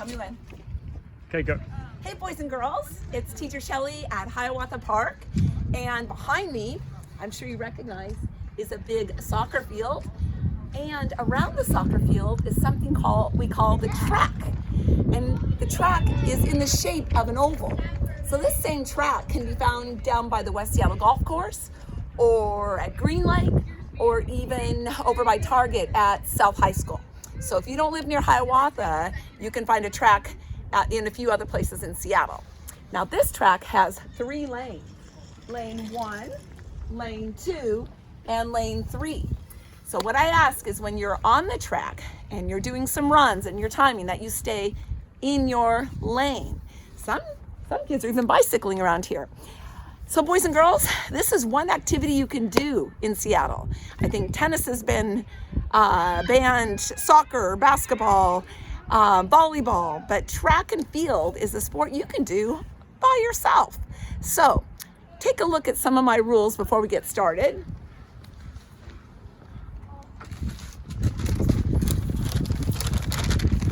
Tell me when. Okay, go. Hey boys and girls, it's Teacher Shelley at Hiawatha Park, and behind me, I'm sure you recognize, is a big soccer field, and around the soccer field is something we call the track, and the track is in the shape of an oval. So this same track can be found down by the West Seattle Golf Course, or at Green Lake, or even over by Target at South High School. So if you don't live near Hiawatha, you can find a track in a few other places in Seattle. Now this track has 3 lanes, lane 1, lane 2, and lane 3. So what I ask is when you're on the track and you're doing some runs and you're timing that you stay in your lane. Some kids are even bicycling around here. So boys and girls, this is one activity you can do in Seattle. I think tennis has been banned, soccer, basketball, volleyball, but track and field is a sport you can do by yourself. So take a look at some of my rules before we get started.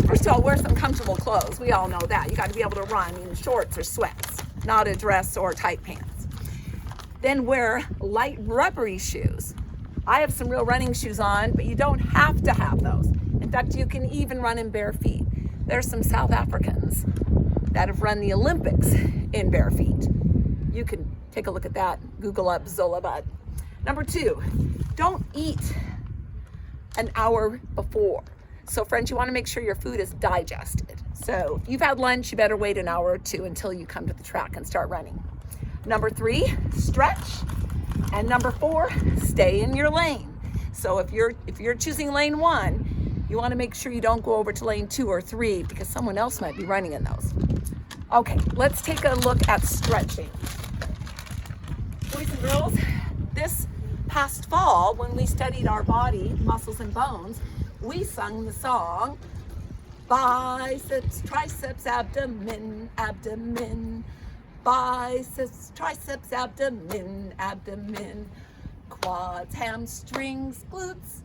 First of all, wear some comfortable clothes. We all know that. You got to be able to run in shorts or sweats, not a dress or tight pants. Then wear light rubbery shoes. I have some real running shoes on, but you don't have to have those. In fact, you can even run in bare feet. There's some South Africans that have run the Olympics in bare feet. You can take a look at that. Google up Zola Bud. Number 2, don't eat an hour before. So friends, you want to make sure your food is digested. So if you've had lunch, you better wait an hour or 2 until you come to the track and start running. Number 3, stretch. And number 4, stay in your lane. So if you're choosing lane 1, you want to make sure you don't go over to lane 2 or 3 because someone else might be running in those. Okay, let's take a look at stretching. Boys and girls, this past fall when we studied our body, muscles and bones, we sung the song, biceps, triceps, abdomen, abdomen. Biceps, triceps, abdomen, abdomen. Quads, hamstrings, glutes,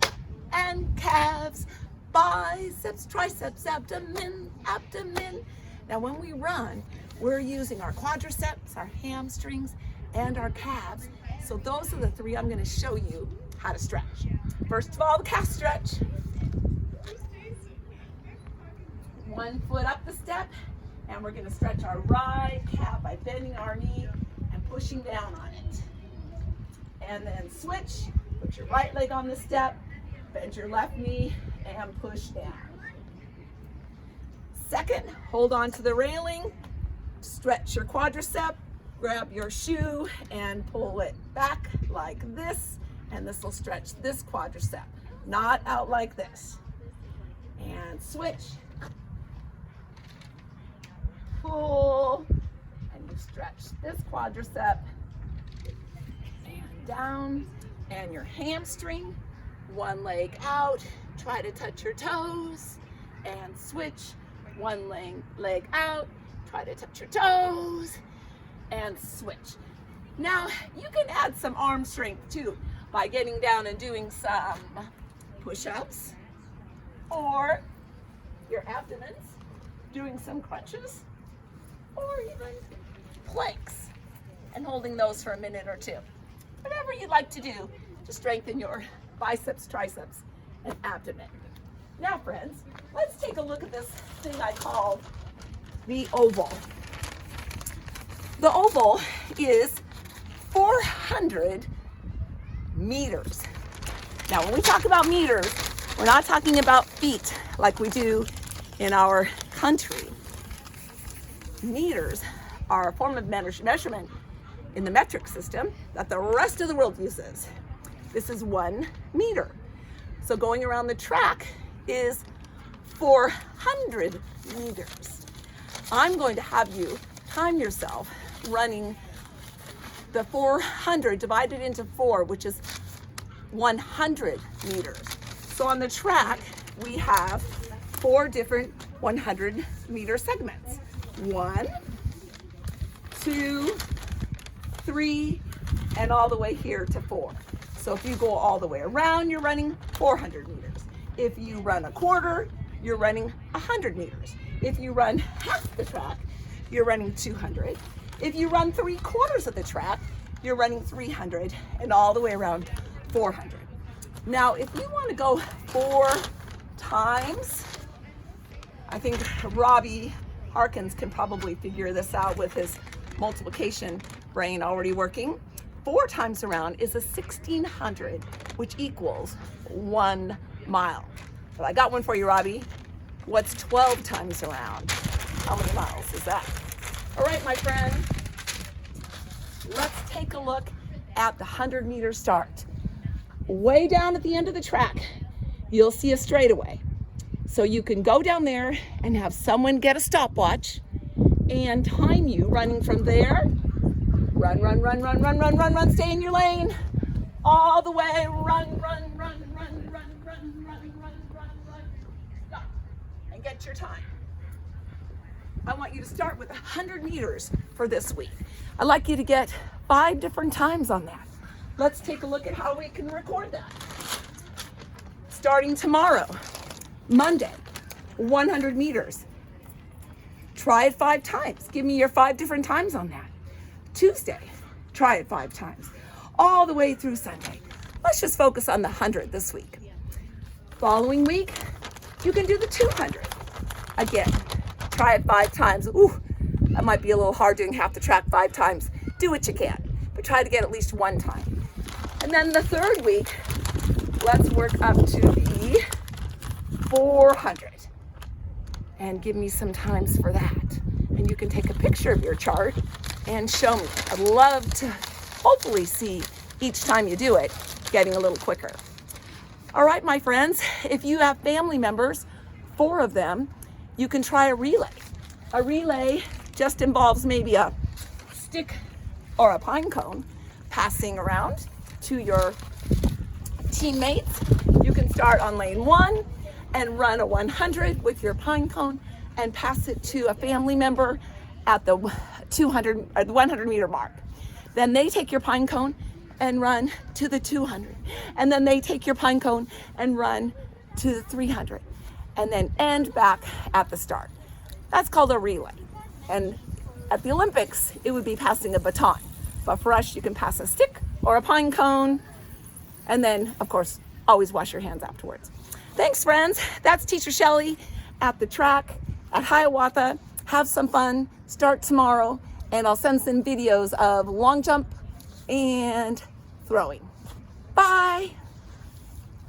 and calves. Biceps, triceps, abdomen, abdomen. Now when we run, we're using our quadriceps, our hamstrings, and our calves. So those are the 3 I'm going to show you how to stretch. First of all, the calf stretch. 1 foot up the step, and we're going to stretch our right calf by bending our knee and pushing down on it. And then switch, put your right leg on the step, bend your left knee, and push down. Second, hold on to the railing, stretch your quadricep, grab your shoe, and pull it back like this, and this will stretch this quadricep, not out like this. And switch. Pull, and you stretch this quadricep and down, and your hamstring, 1 leg out, try to touch your toes, and switch, 1 leg out, try to touch your toes, and switch. Now you can add some arm strength too by getting down and doing some push-ups, or your abdomens, doing some crunches, or even planks and holding those for a minute or 2. Whatever you'd like to do to strengthen your biceps, triceps, and abdomen. Now friends, let's take a look at this thing I call the oval. The oval is 400 meters. Now when we talk about meters, we're not talking about feet like we do in our country. Meters are a form of measurement in the metric system that the rest of the world uses. This is 1 meter. So going around the track is 400 meters. I'm going to have you time yourself running the 400 divided into 4, which is 100 meters. So on the track, we have 4 different 100 meter segments. 1, 2, 3, and all the way here to 4. So if you go all the way around, you're running 400 meters. If you run a quarter, you're running 100 meters. If you run half the track, you're running 200. If you run 3/4 of the track, you're running 300, and all the way around 400. Now, if you want to go 4 times, I think Robbie Harkins can probably figure this out with his multiplication brain already working. 4 times around is a 1,600, which equals 1 mile. But I got one for you, Robbie. What's 12 times around? How many miles is that? All right, my friend, let's take a look at the 100-meter start. Way down at the end of the track, you'll see a straightaway. So you can go down there and have someone get a stopwatch and time you running from there. Run, run, run, run, run, run, run, run, stay in your lane. All the way, run, run, run, run, run, run, run, run, run, run. Stop and get your time. I want you to start with 100 meters for this week. I'd like you to get 5 different times on that. Let's take a look at how we can record that. Starting tomorrow, Monday, 100 meters. Try it 5 times. Give me your 5 different times on that. Tuesday, try it 5 times. All the way through Sunday. Let's just focus on the 100 this week. Following week, you can do the 200. Again, try it 5 times. Ooh, that might be a little hard doing half the track 5 times. Do what you can, but try to get at least 1 time. And then the 3rd week, let's work up to the 400 and give me some times for that. And you can take a picture of your chart and show me. I'd love to hopefully see each time you do it getting a little quicker. All right, my friends, if you have family members, 4 of them, you can try a relay. A relay just involves maybe a stick or a pine cone passing around to your teammates. You can start on lane 1 and run a 100 with your pine cone and pass it to a family member at the 100-meter mark. Then they take your pine cone and run to the 200. And then they take your pine cone and run to the 300. And then end back at the start. That's called a relay. And at the Olympics, it would be passing a baton. But for us, you can pass a stick or a pine cone. And then, of course, always wash your hands afterwards. Thanks, friends. That's Teacher Shelley at the track at Hiawatha. Have some fun. Start tomorrow. And I'll send some videos of long jump and throwing. Bye.